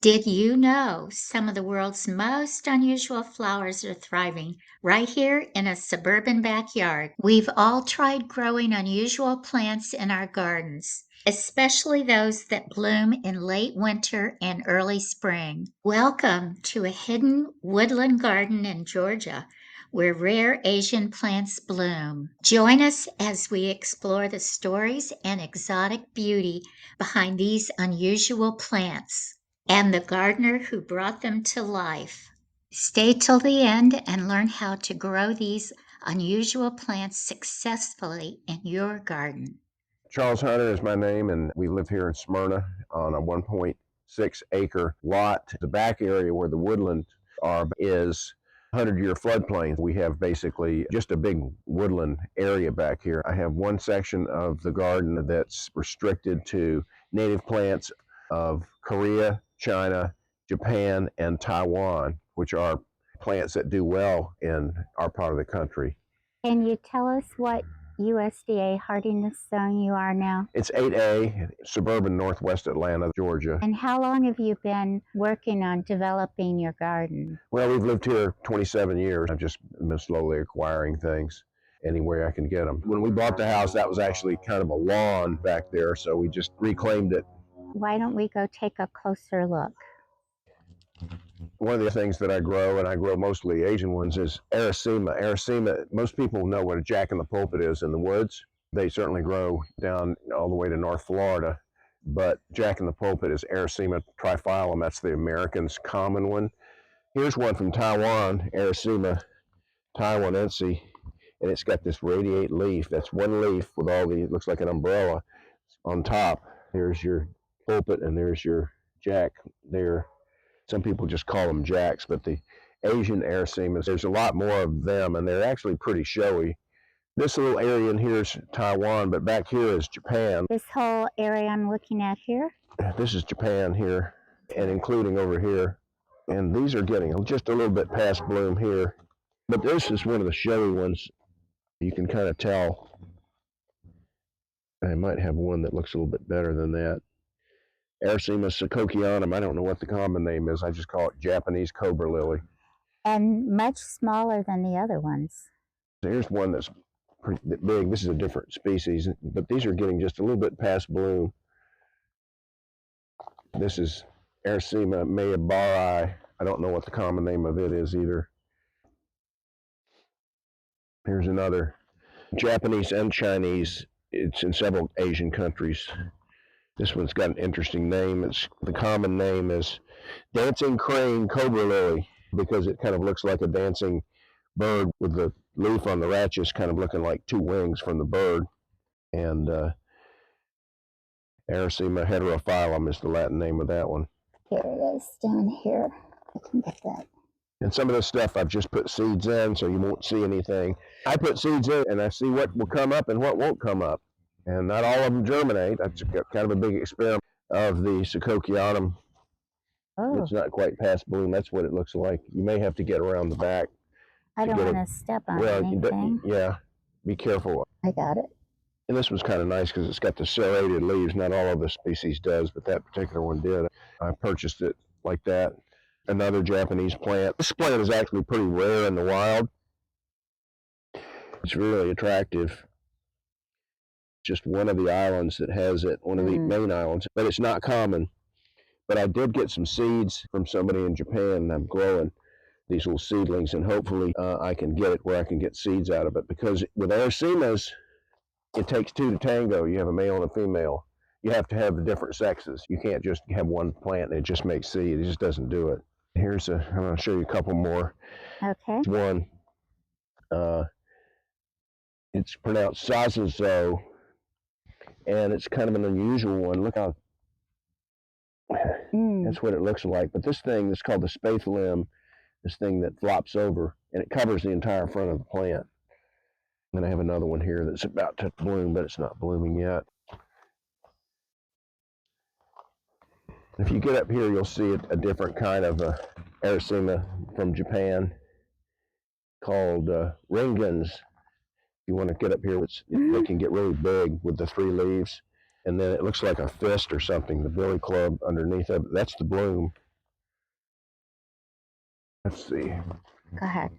Did you know some of the world's most unusual flowers are thriving right here in a suburban backyard? We've all tried growing unusual plants in our gardens, especially those that bloom in late winter and early spring. Welcome to a hidden woodland garden in Georgia, where rare Asian plants bloom. Join us as we explore the stories and exotic beauty behind these unusual plants and the gardener who brought them to life. Stay till the end and learn how to grow these unusual plants successfully in your garden. Charles Hunter is my name, and we live here in Smyrna on a 1.6-acre lot. The back area where the woodland are is 100-year floodplain. We have basically just a big woodland area back here. I have one section of the garden that's restricted to native plants of Korea, China, Japan, and Taiwan, which are plants that do well in our part of the country. Can you tell us what USDA hardiness zone you are now? It's 8A, suburban northwest Atlanta, Georgia. And how long have you been working on developing your garden? Well, we've lived here 27 years. I've just been slowly acquiring things any way I can get them. When we bought the house, that was actually kind of a lawn back there, so we just reclaimed it. Why don't we go take a closer look? One of the things that I grow, and I grow mostly Asian ones, is Arisaema. Arisaema, most people know what a Jack-in-the-Pulpit is in the woods. They certainly grow down all the way to North Florida, but Jack-in-the-Pulpit is Arisaema triphyllum. That's the American's common one. Here's one from Taiwan, Arisaema taiwanense, and it's got this radiate leaf. That's one leaf with all the, it looks like an umbrella on top. There's your pulpit, and there's your jack there. Some people just call them jacks, but the Asian Arisaemas, there's a lot more of them, and they're actually pretty showy. This little area in here is Taiwan, but back here is Japan. This whole area I'm looking at here? This is Japan here, and including over here. And these are getting just a little bit past bloom here. But this is one of the showy ones. You can kind of tell. I might have one that looks a little bit better than that. Arisaema Sakokianum. I don't know what the common name is. I just call it Japanese cobra lily. And much smaller than the other ones. Here's one that's pretty big. This is a different species, but these are getting just a little bit past bloom. This is Arisaema mayabari. I don't know what the common name of it is either. Here's another. Japanese and Chinese. It's in several Asian countries. This one's got an interesting name. The common name is dancing crane cobra lily, because it kind of looks like a dancing bird with the leaf on the rachis kind of looking like two wings from the bird. And Arisaema heterophyllum is the Latin name of that one. Here it is, down here. I can get that. And some of this stuff I've just put seeds in, so you won't see anything. I put seeds in, and I see what will come up and what won't come up. And not all of them germinate. That's kind of a big experiment of the Sakokianum. Oh. It's not quite past bloom. That's what it looks like. You may have to get around the back. I don't want to step on anything. Yeah, be careful. I got it. And this one's kind of nice because it's got the serrated leaves. Not all of the species does, but that particular one did. I purchased it like that. Another Japanese plant. This plant is actually pretty rare in the wild. It's really attractive. Just one of the islands that has it, one of the main islands, but it's not common. But I did get some seeds from somebody in Japan, and I'm growing these little seedlings, and hopefully I can get it where I can get seeds out of it, because with Arisaemas, it takes two to tango. You have a male and a female. You have to have the different sexes. You can't just have one plant and it just makes seed. It just doesn't do it. I'm going to show you a couple more. Okay. One, it's pronounced Sazazo, and it's kind of an unusual one. Look how, that's what it looks like. But this thing is called the spathalim, this thing that flops over, and it covers the entire front of the plant. And I have another one here that's about to bloom, but it's not blooming yet. If you get up here, you'll see a different kind of Arisaema from Japan called ringans. You want to get up here, they can get really big with the three leaves, and then it looks like a fist or something, the billy club underneath of it. That's the bloom. Let's see. Go ahead.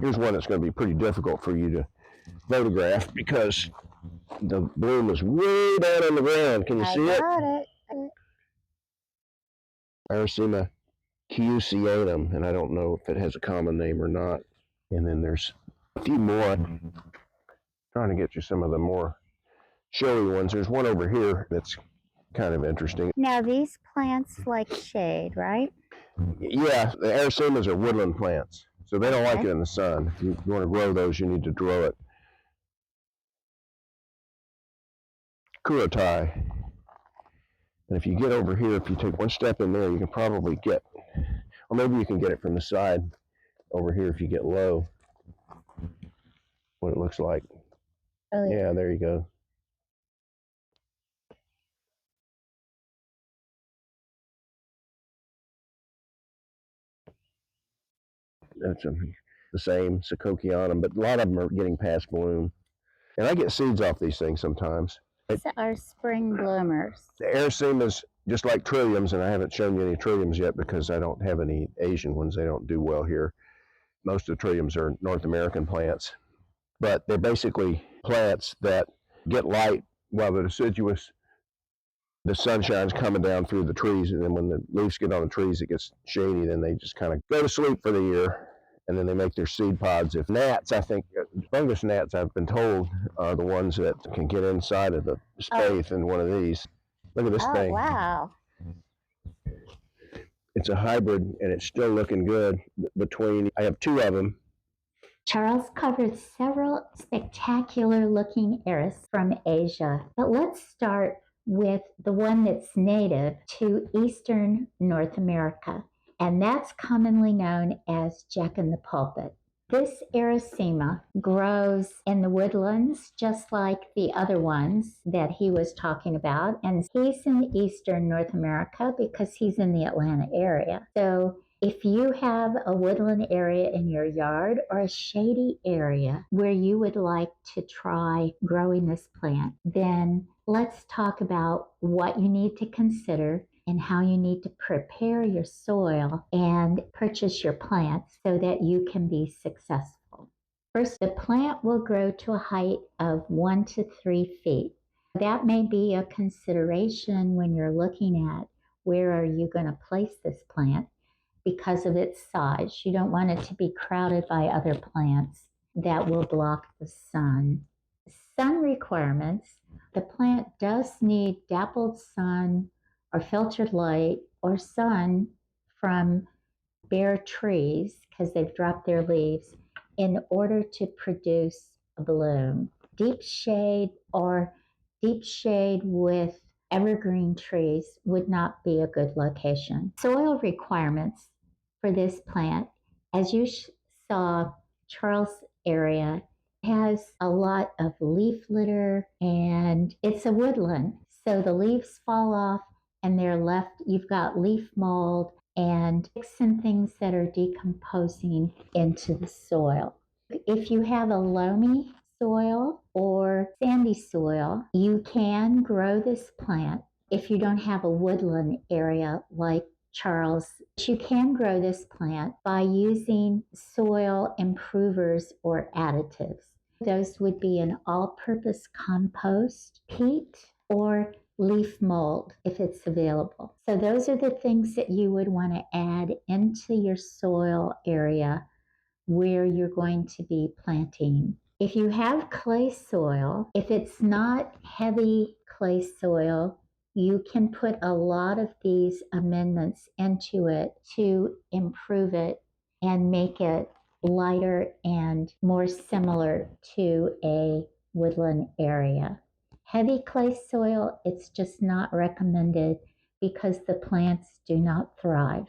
Here's one that's going to be pretty difficult for you to photograph because the bloom is way down on the ground. Can you see it? I got it. Arisaema cucusianum, and I don't know if it has a common name or not. And then there's a few more. I'm trying to get you some of the more showy ones. There's one over here that's kind of interesting. Now these plants like shade, right? Yeah, the Arisaemas are woodland plants, so they don't like it in the sun. If you want to grow those, you need to grow it. Kurotai. And if you get over here, if you take one step in there, you can probably get, or maybe you can get it from the side over here if you get low, what it looks like. Oh, Yeah, there you go. That's the same, Secokianum, but a lot of them are getting past bloom. And I get seeds off these things sometimes. these are spring bloomers. The Arisaemas, just like trilliums, and I haven't shown you any trilliums yet because I don't have any Asian ones. They don't do well here. Most of the trilliums are North American plants, but they're basically plants that get light while the deciduous, the sunshine's coming down through the trees, and then when the leaves get on the trees, it gets shady. Then they just kind of go to sleep for the year, and then they make their seed pods. If gnats, I think fungus gnats, I've been told, are the ones that can get inside of the spathe in one of these. Look at this thing. Wow. It's a hybrid, and it's still looking good. Between, I have two of them. Charles covered several spectacular looking iris from Asia, but let's start with the one that's native to eastern North America, and that's commonly known as Jack-in-the-Pulpit. This Arisaema grows in the woodlands just like the other ones that he was talking about, and he's in eastern North America because he's in the Atlanta area. So if you have a woodland area in your yard or a shady area where you would like to try growing this plant, then let's talk about what you need to consider and how you need to prepare your soil and purchase your plants so that you can be successful. First, the plant will grow to a height of 1 to 3 feet. That may be a consideration when you're looking at where are you going to place this plant because of its size. You don't want it to be crowded by other plants that will block the sun. Sun requirements. The plant does need dappled sun or filtered light or sun from bare trees because they've dropped their leaves in order to produce a bloom. Deep shade with evergreen trees would not be a good location. Soil requirements for this plant, as you saw, Charles area has a lot of leaf litter and it's a woodland. So the leaves fall off and they're left, you've got leaf mold and sticks and things that are decomposing into the soil. If you have a loamy soil or sandy soil, you can grow this plant. If you don't have a woodland area like Charles, you can grow this plant by using soil improvers or additives. Those would be an all-purpose compost, peat, or leaf mold if it's available. So those are the things that you would want to add into your soil area where you're going to be planting. If you have clay soil, if it's not heavy clay soil, you can put a lot of these amendments into it to improve it and make it lighter and more similar to a woodland area. Heavy clay soil, it's just not recommended because the plants do not thrive.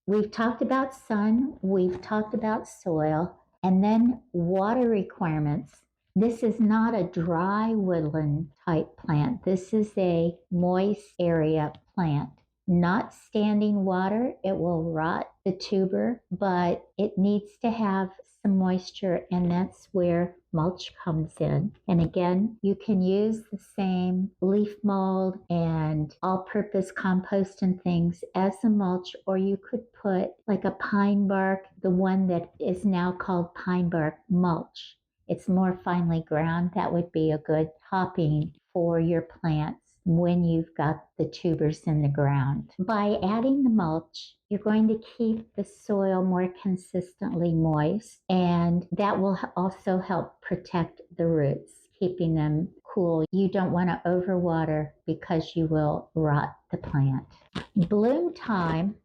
We've talked about sun, we've talked about soil, and then water requirements. This is not a dry woodland type plant. This is a moist area plant. Not standing water, it will rot the tuber, but it needs to have some moisture, and that's where mulch comes in. And again, you can use the same leaf mold and all-purpose compost and things as a mulch, or you could put like a pine bark, the one that is now called pine bark mulch. It's more finely ground. That would be a good topping for your plants when you've got the tubers in the ground. By adding the mulch, you're going to keep the soil more consistently moist, and that will also help protect the roots, keeping them cool. You don't want to overwater because you will rot the plant. Bloom time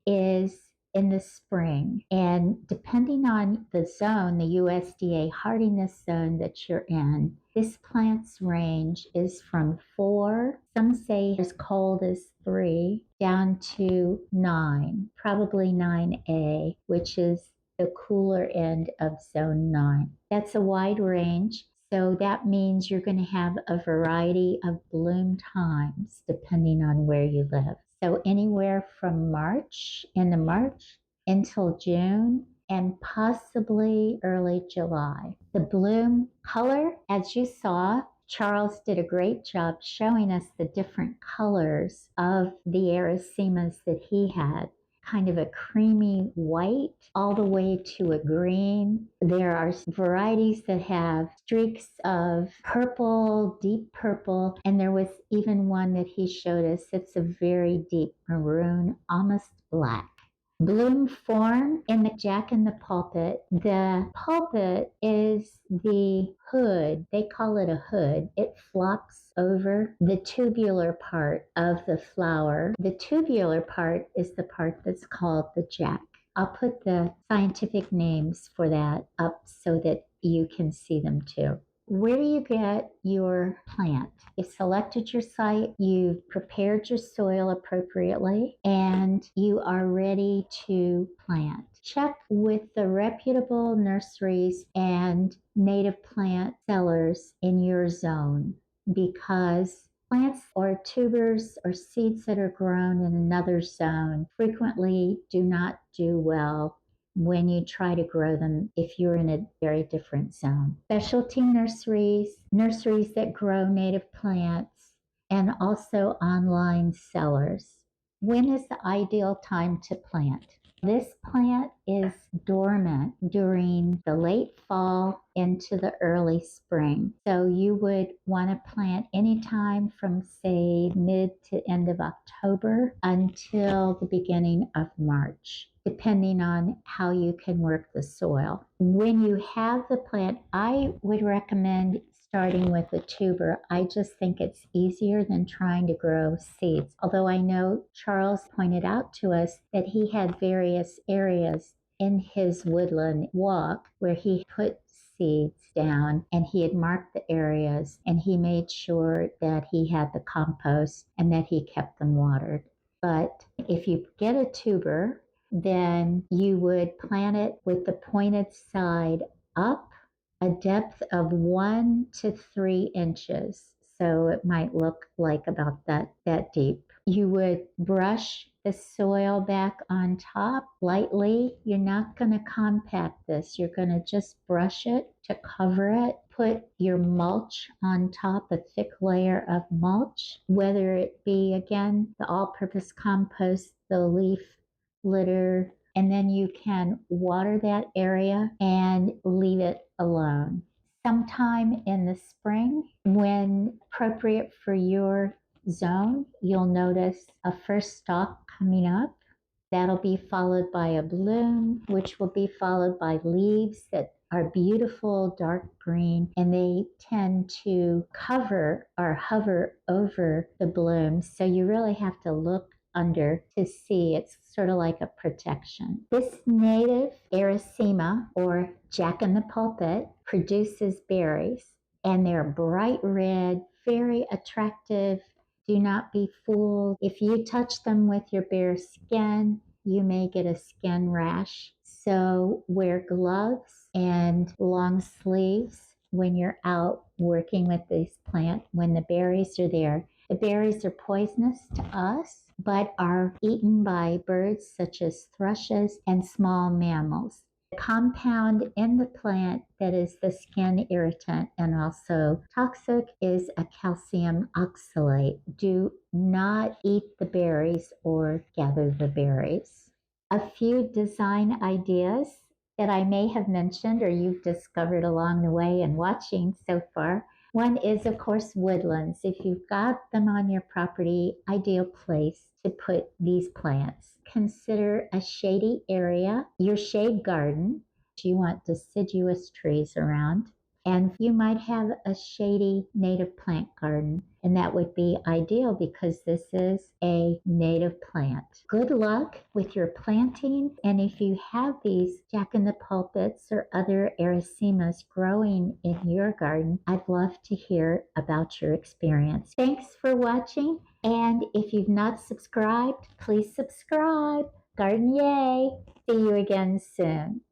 is in the spring, and depending on the zone, the USDA hardiness zone that you're in, this plant's range is from 4, some say as cold as 3, down to 9, probably 9A, which is the cooler end of zone 9. That's a wide range. So that means you're going to have a variety of bloom times depending on where you live. So anywhere from end of March until June, and possibly early July. The bloom color, as you saw, Charles did a great job showing us the different colors of the Arisaemas that he had. Kind of a creamy white all the way to a green. There are varieties that have streaks of purple, deep purple, and there was even one that he showed us. It's a very deep maroon, almost black. Bloom form in the Jack-in-the-Pulpit. The pulpit is the hood. They call it a hood. It flops over the tubular part of the flower. The tubular part is the part that's called the jack. I'll put the scientific names for that up so that you can see them too. Where do you get your plant? You've selected your site, you've prepared your soil appropriately, and you are ready to plant. Check with the reputable nurseries and native plant sellers in your zone, because plants or tubers or seeds that are grown in another zone frequently do not do well when you try to grow them if you're in a very different zone. Specialty nurseries, nurseries that grow native plants, and also online sellers. When is the ideal time to plant? This plant is dormant during the late fall into the early spring. So you would want to plant anytime from, say, mid to end of October until the beginning of March, depending on how you can work the soil. When you have the plant, I would recommend starting with a tuber. I just think it's easier than trying to grow seeds. Although I know Charles pointed out to us that he had various areas in his woodland walk where he put seeds down, and he had marked the areas, and he made sure that he had the compost and that he kept them watered. But if you get a tuber, then you would plant it with the pointed side up, a depth of 1 to 3 inches. So it might look like about that deep. You would brush the soil back on top lightly. You're not going to compact this. You're going to just brush it to cover it. Put your mulch on top, a thick layer of mulch, whether it be, again, the all-purpose compost, the leaf litter, and then you can water that area and leave it alone. Sometime in the spring, when appropriate for your zone, you'll notice a first stalk coming up. That'll be followed by a bloom, which will be followed by leaves that are beautiful dark green, and they tend to cover or hover over the bloom. So you really have to look under to see. It's sort of like a protection. This native Arisaema, or Jack-in-the-Pulpit, produces berries, and they're bright red, very attractive. Do not be fooled. If you touch them with your bare skin, you may get a skin rash. So wear gloves and long sleeves when you're out working with this plant when the berries are there. The berries are poisonous to us, but are eaten by birds such as thrushes and small mammals. Compound in the plant that is the skin irritant and also toxic is a calcium oxalate. Do not eat the berries or gather the berries. A few design ideas that I may have mentioned or you've discovered along the way and watching so far. One is, of course, woodlands. If you've got them on your property, ideal place to put these plants. Consider a shady area, your shade garden. You want deciduous trees around. And you might have a shady native plant garden, and that would be ideal because this is a native plant. Good luck with your planting, and if you have these Jack-in-the-Pulpits or other Arisaemas growing in your garden, I'd love to hear about your experience. Thanks for watching, and if you've not subscribed, please subscribe. Garden Yay! See you again soon.